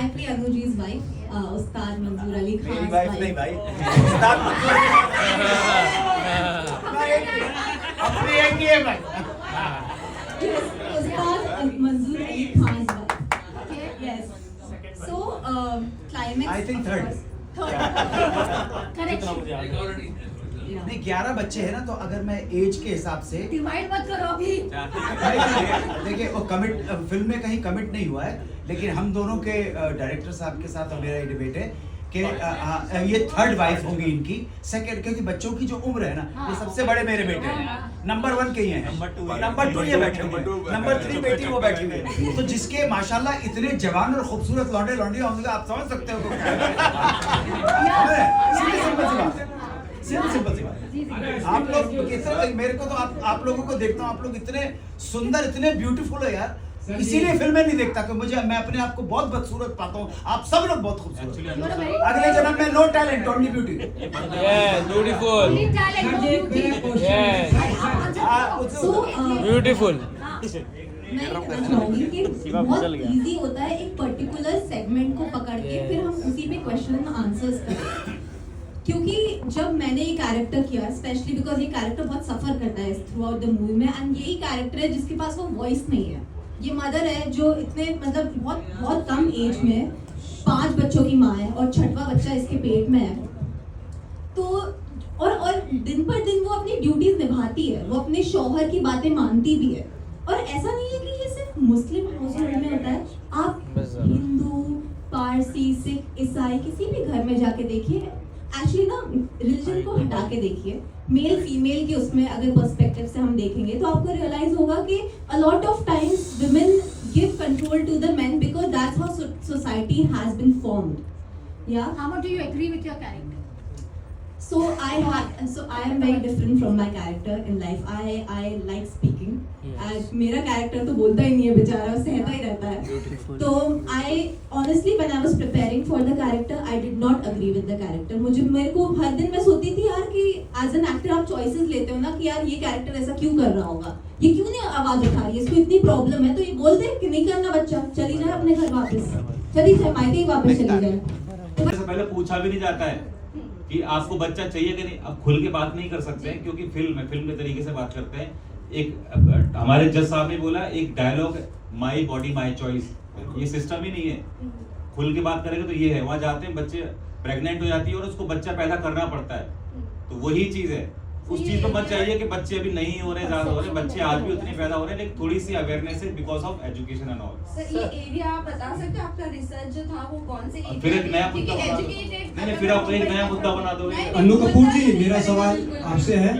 I play Anuji's wife, Ustad Manzoor Ali Khan's मेरी wife नहीं भाई, उस्ताद मंजूर अपनी एक ही है भाई। Yes, Ustad Manzoor Ali Khan's wife. Yes. So climax. I think third. Correction. Yeah. नहीं 11 बच्चे हैं ना, तो अगर मैं एज के हिसाब से Divide मत करो अभी. देखिए वो कमिट फिल्म में कहीं कमिट नहीं हुआ है, लेकिन हम दोनों के डायरेक्टर साहब के साथ और मेरा ये डिबेट है कि ये थर्ड वाइफ होगी इनकी, सेकंड, क्योंकि बच्चों की जो उम्र है ना, ये सबसे बड़े मेरे बेटे हैं, नंबर 1 के ही हैं, नंबर 2 ये बैठे हुए हैं, नंबर 3 बेटी वो बैठी हुई है, तो जिसके माशाल्लाह इतने जवान और खूबसूरत लौंडे लौंडियां होंगे, आप समझ सकते हो। सिंपल सी बात है। आप लोग मेरे को तो आप लोगों को देखता हूँ, आप लोग इतने सुंदर, इतने ब्यूटीफुल हो यार, इसीलिए फिल्में नहीं देखता कि मैं अपने आप को बहुत बदसूरत पाता हूँ। आप सब लोग बहुत खूबसूरत, अगले जन्म में no talent only beauty. Beautiful beautiful. मैं कहना चाहूंगी कि बहुत इजी होता है एक पर्टिकुलर सेगमेंट को पकड़ के फिर हम उसी पे क्वेश्चन आंसर्स करें, क्योंकि जब मैंने ये कैरेक्टर किया, स्पेशली बिकॉज ये कैरेक्टर बहुत सफर करता है थ्रू आउट द मूवी में, एंड यही कैरेक्टर है जिसके पास वो वॉइस नहीं है। ये मदर है जो इतने मतलब बहुत कम एज में 5 बच्चों की माँ है और 6वां बच्चा इसके पेट में है। तो और दिन पर दिन वो अपनी ड्यूटीज निभाती है, वो अपने शौहर की बातें मानती भी है। और ऐसा नहीं है कि ये सिर्फ मुस्लिम हाउसहोल्ड में होता है, आप हिंदू, पारसी, सिख, ईसाई किसी भी घर में जाके देखिए, एक्चुअली ना रिलीजन को हटा के देखिए, मेल फीमेल के उसमें अगर पर्सपेक्टिव से हम देखेंगे तो आपको रियलाइज होगा कि a lot of times women give control to the men because that's how society has been formed. या How much do you agree with your character? So I am very different from my character in life. I like speaking. Yes. मेरा character तो बोलता ही नहीं है बेचारा, सहता ही रहता है। Beautiful. तो I honestly when I was preparing for the character, I did not agree with the character. मेरे को हर दिन मैं सोचती थी यार कि as an actor आप choices लेते हो ना कि यार ये character ऐसा क्यों कर रहा होगा, ये क्यों नहीं आवाज उठा रही है, इसको इतनी प्रॉब्लम है, तो ये बोल दे कि नहीं करना बच्चा, चली जाए अपने घर वापस, चली जाए मायके ही वापस चली जाए। तो पहले पूछा भी नहीं जाता है कि आपको बच्चा चाहिए कि नहीं। अब खुल के बात नहीं कर सकते हैं क्योंकि फिल्म है, फिल्म के तरीके से बात करते हैं। एक हमारे जज साहब ने बोला एक dialogue, my body my choice, ये सिस्टम ही नहीं है। खुल के बात करेंगे तो ये है, वहां जाते हैं बच्चे प्रेग्नेंट हो जाती है और उसको बच्चा पैदा करना पड़ता है, तो वही चीज है। उस चीज पे मत चाहिए कि बच्चे अभी नहीं हो रहे, ज्यादा हो रहे, बच्चे आज भी उतने पैदा हो रहे हैं, लेकिन थोड़ी सी अवेयरनेस है because of education and all. Sir ये एरिया आप बता सकते हैं, आपका रिसर्च जो था वो कौन से एरिया? फिर एक नया मुद्दा बना दो। नहीं, फिर आप एक नया मुद्दा बना दोगे। अन्नू कपूर जी, मेरा सवाल आपसे है।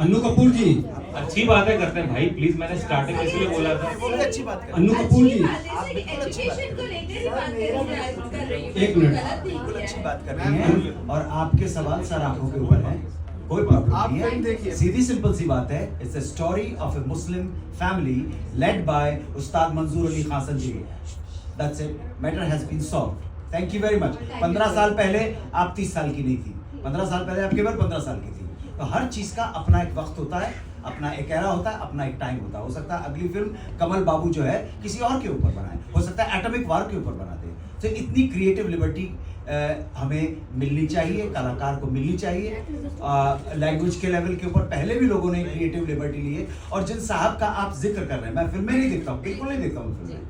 अन्नू कपूर जी, अच्छी बातें करते हैं भाई, प्लीज। मैंने स्टार्टिंग में इसलिए बोला था। बहुत अच्छी बात कर अन्नू कपूर जी, एजुकेशन को लेकर ही बात कर रही हूँ। एक मिनट। गलत नहीं बिल्कुल किया अच्छी है। बात कर रही हैं, और आपके सवाल सर आंखों के ऊपर है, कोई प्रॉब्लम नहीं है। सीधी सिंपल सी बात है, it's a story of a Muslim family led by Ustad Manzoor Ali Khan ji. That's it, matter has been solved. Thank you very much. 15 साल पहले आप 30 साल की नहीं थी, 15 साल पहले आप केवल 15 साल की थी। तो हर चीज का अपना एक वक्त होता है, अपना एक एरा होता है, अपना एक टाइम होता है। हो सकता है अगली फिल्म कमल बाबू जो है किसी और के ऊपर बनाए, हो सकता है एटॉमिक वार के ऊपर बनाते हैं। तो इतनी क्रिएटिव लिबर्टी हमें मिलनी चाहिए, कलाकार को मिलनी चाहिए। लैंग्वेज के लेवल के ऊपर पहले भी लोगों ने क्रिएटिव लिबर्टी ली है, और जिन साहब का आप जिक्र कर रहे हैं, मैं फिल्में नहीं देखता हूँ, बिल्कुल नहीं देखता हूँ फिल्में,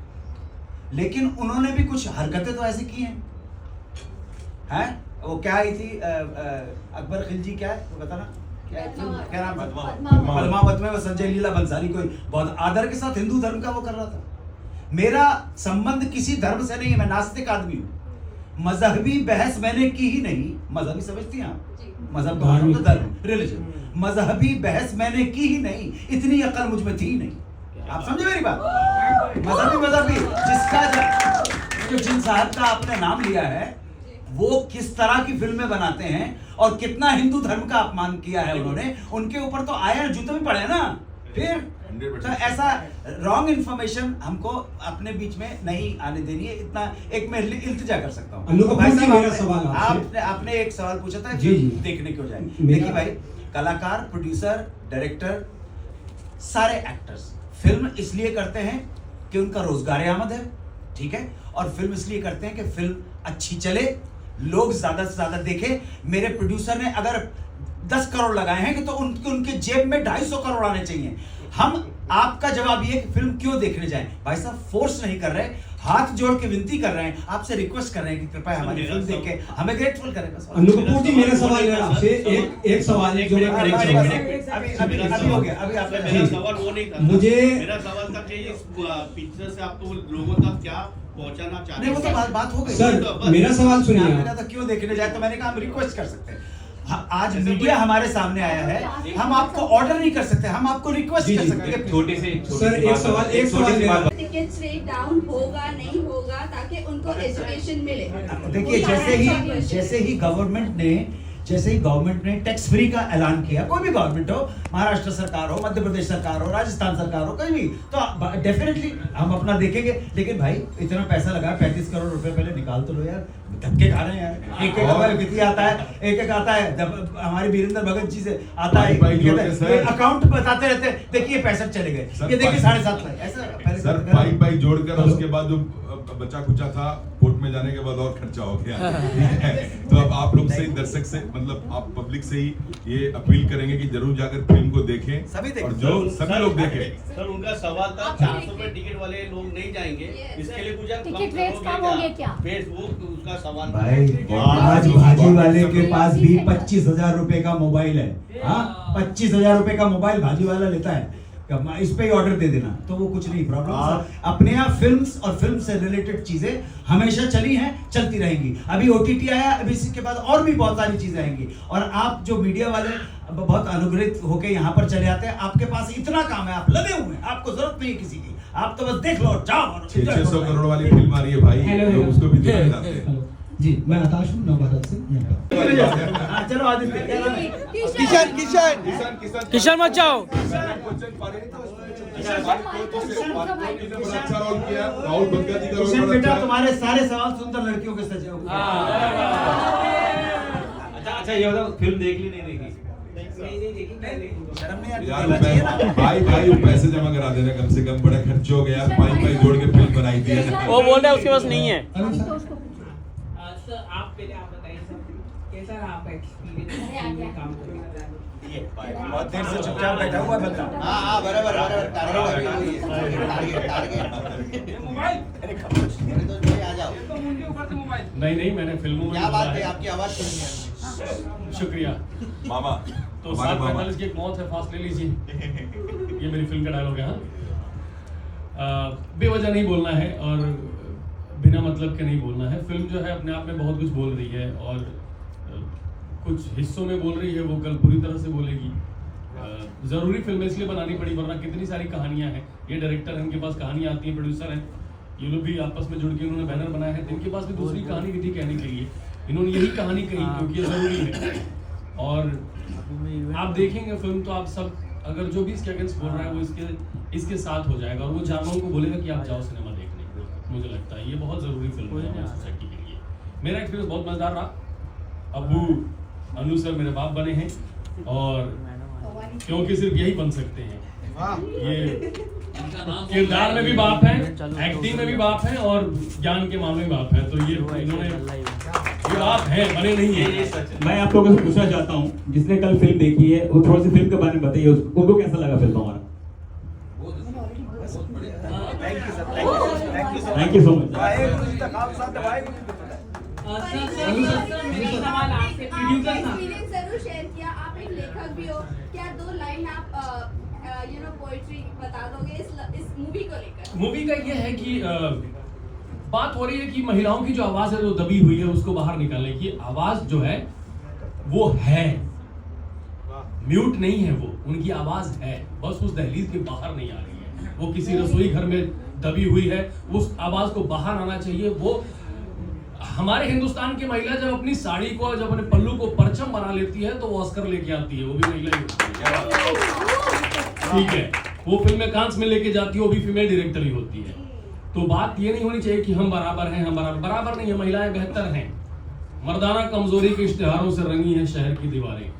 लेकिन उन्होंने भी कुछ हरकतें तो ऐसी की हैं। वो क्या आई थी, अकबर खिलजी, क्या है वो बताना, क्या नाम, पद्मावत में वो संजय लीला बंसाली कोई बहुत आदर के साथ हिंदू धर्म का वो कर रहा था। मेरा संबंध किसी धर्म से नहीं है, मैं नास्तिक आदमी हूँ। मजहबी बहस मैंने की ही नहीं, मजहबी समझती हैं आप, मजहब तो धर्म, रिलीजन, मजहबी बहस मैंने की ही नहीं, इतनी अकल मुझ में थी नहीं। आप समझे मेरी बात? मजहबी जिसका जो जिन साहब का आपने नाम लिया है, वो किस तरह की फिल्में बनाते हैं और कितना हिंदू धर्म का अपमान किया है उन्होंने, उनके ऊपर तो आए जूते भी पड़े ना। फिर तो ऐसा रॉन्ग इन्फॉर्मेशन हमको अपने बीच में नहीं आने देनी है, इतना एक मैं इल्तिजा कर सकता हूँ। अन्नू कपूर जी, मेरा सवाल आपने एक सवाल पूछा था, जी जी, देखने क्यों जाए। देखिए भाई, कलाकार, प्रोड्यूसर, डायरेक्टर, सारे एक्टर्स फिल्म इसलिए करते हैं कि उनका रोजगार आमद है, ठीक है, और फिल्म इसलिए करते हैं कि फिल्म अच्छी चले, लोग ज्यादा से ज्यादा देखें। मेरे प्रोड्यूसर ने अगर 10 करोड़ लगाए हैं कि तो उनके जेब में 250 करोड़ आने चाहिए। हम आपका जवाब ये कि फिल्म क्यों देखने जाएं? भाई साहब फोर्स नहीं कर रहे, हाथ जोड़ के विनती कर रहे हैं, आपसे रिक्वेस्ट कर रहे हैं कि कृपया हमारी फिल्म देख के हमें ग्रेटफुल करें। बस अनु कपूर जी, मेरा सवाल है आपसे, एक सवाल है जो मैं करना चाहूंगा। अभी हो गया, अभी आपने मेरा सवाल वो नहीं था। मेरा सवाल था कि इस पिक्चर से आपको लोगों तक क्या पहुंचाना चाहते नहीं, वो तो बात हो गई सर, मेरा सवाल सुनिए। मेरा तो क्यों देखने जाए, तो मैंने कहा हम रिक्वेस्ट कर सकते हैं। आज मीडिया हमारे सामने आया है, हम आपको ऑर्डर नहीं कर सकते, हम आपको रिक्वेस्ट कर सकते हैं। छोटे से सर, एक सवाल मेरा। टिकट रेट डाउन होगा नहीं होगा ताकि उनको एजुकेशन मिले। देखिए, जैसे ही गवर्नमेंट ने टैक्स फ्री का ऐलान किया, कोई भी गवर्नमेंट हो, महाराष्ट्र सरकार हो, मध्य प्रदेश सरकार हो, राजस्थान सरकार हो, कोई भी, तो डेफिनेटली हम अपना देखेंगे। लेकिन भाई इतना पैसा लगा, 35 करोड़ रुपए पहले निकाल तो लो यार, धक्के खा रहे हैं यार। एक हमारे कितनी आता है, एक आता है, जब हमारे वीरेंद्र भगत जी से आता है, अकाउंट बताते रहते हैं, देखिए पैसा चले गए, ये देखिए 7.5 लाख, ऐसा सर पाई जोड़कर उसके बाद जो बचा कुचा था कोर्ट में जाने के बाद और खर्चा हो गया। तो अब आप लोग से, दर्शक से, मतलब आप पब्लिक से ही ये अपील करेंगे कि जरूर जाकर फिल्म को देखें, सभी देखें, और जो सभी लोग देखें। सर उनका सवाल था 400 रुपए टिकट वाले लोग नहीं जाएंगे, इसके लिए कुछ टिकट रेट्स कम होंगे क्या? फेसबुक उसका सवाल भाई आज भाजी वाले के पास भी 25,000 रुपए का मोबाइल है। हाँ, 25,000 रुपए का मोबाइल भाजी वाला लेता है, इस पे ही ऑर्डर दे देना, तो वो कुछ नहीं प्रॉब्लम। अपने यहाँ फिल्म्स और फिल्म से रिलेटेड चीजें हमेशा चली हैं, चलती रहेंगी। अभी OTT आया, अभी इसके बाद और भी बहुत सारी चीजें आएंगी। और आप जो मीडिया वाले बहुत अनुग्रहित होके यहाँ पर चले आते हैं, आपके पास इतना काम है, आप लगे हुए हैं, आपको जरूरत नहीं है किसी की, आप तो बस देख लो, जाओ। 600 करोड़ वाली फिल्म आ रही है भाई, लोग उसको भी देखना चाहते हैं। जी, मैं आकाश हूँ, नवभारत से यहाँ पर। चलो आदित्य, किशन मत जाओ। अच्छा रोल किया, राहुल बंगा जी का रोल किशन बड़ा बेटा, अच्छा है। तुम्हारे सारे सवाल सुनकर लड़कियों के सजे हो गए। अच्छा ये बताओ, फिल्म देख ली नहीं देखी? शर्म नहीं आती? यार भाई पैसे जमा करा देना, कम से कम बड़ा खर्च हो गया, पाई जोड़ के फिल्म बनाई थी। वो बोल रहा है उसके पास नहीं है। सर आप पहले आप बताइए सर, कैसा रहा आपका एक्सपीरियंस में काम करने? बहुत देर से चुपचाप बैठा हुआ बंदा। हाँ बराबर नहीं, मैंने फिल्मों में क्या बात है, आपकी आवाज सुनी है। शुक्रिया मामा, तो 7:45 की एक मौत है, फास्ट ले लीजिए, ये मेरी फिल्म का डायलॉग है। बेवजह नहीं बोलना है और बिना मतलब के नहीं बोलना है। फिल्म जो है अपने आप में बहुत कुछ बोल रही है, और कुछ हिस्सों में बोल रही है, वो कल पूरी तरह से बोलेगी। ज़रूरी फिल्म इसलिए बनानी पड़ी, वरना कितनी सारी कहानियां हैं। ये डायरेक्टर हैं, इनके पास कहानियां आती हैं, प्रोड्यूसर हैं, ये लोग भी आपस में जुड़ के उन्होंने बैनर बनाया है, तो इनके पास भी दूसरी कहानी भी थी कहने के लिए, इन्होंने यही कहानी कही क्योंकि ये ज़रूरी है। और आप देखेंगे फिल्म तो आप सब, अगर जो भी इसके अगेंस्ट बोल रहा है वो इसके साथ हो जाएगा, और वो 4 लोगों को बोलेगा कि आप जाओ सिनेमा देखने। मुझे लगता है ये बहुत ज़रूरी फिल्म है हमारी सोसाइटी के लिए। मेरा एक्सपीरियंस बहुत मज़ेदार रहा। अबू अनु सर मेरे बाप बने हैं, और क्योंकि सिर्फ यही बन सकते हैं, ये किरदार में भी बाप हैं, एक्टिंग में भी बाप हैं, और ज्ञान के मामले में बाप हैं, तो ये इन्होंने ये बाप हैं, बने नहीं है। मैं आप लोगों से पूछना चाहता हूँ, जिसने कल फिल्म देखी है वो थोड़ी सी फिल्म के बारे में बताइए, उनको कैसा लगा फिल्म हमारा? Thank you so much. Experience जरूर शेयर किया, आप एक लेखक भी हो, क्या 2 लाइन आप पोएट्री बता दोगे इस मूवी को लेकर? मूवी का ये है कि बात हो रही है कि महिलाओं की जो आवाज है, जो दबी हुई है, उसको बाहर निकालने की। आवाज जो है वो है, म्यूट नहीं है, वो उनकी आवाज है, बस उस दहलीज के बाहर नहीं आ रही है। वो किसी रसोई घर में दबी हुई है, उस आवाज को बाहर आना चाहिए। वो हमारे हिंदुस्तान की महिला जब अपनी साड़ी को, जब अपने पल्लू को परचम बना लेती है, तो वो ऑस्कर लेके आती है, वो भी महिला ही होती है। ठीक है, वो फिल्म में कांस में लेके जाती है, वो भी फीमेल डायरेक्टर ही होती है। तो बात ये नहीं होनी चाहिए कि हम बराबर हैं, हम बराबर नहीं है, महिलाएं बेहतर हैं। मर्दाना कमजोरी के इश्तिहारों से रंगी है शहर की दीवारें,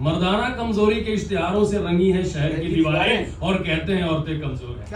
मर्दाना कमजोरी के इश्तिहारों से रंगी है शहर की दीवारें, और कहते हैं औरतें कमजोर हैं।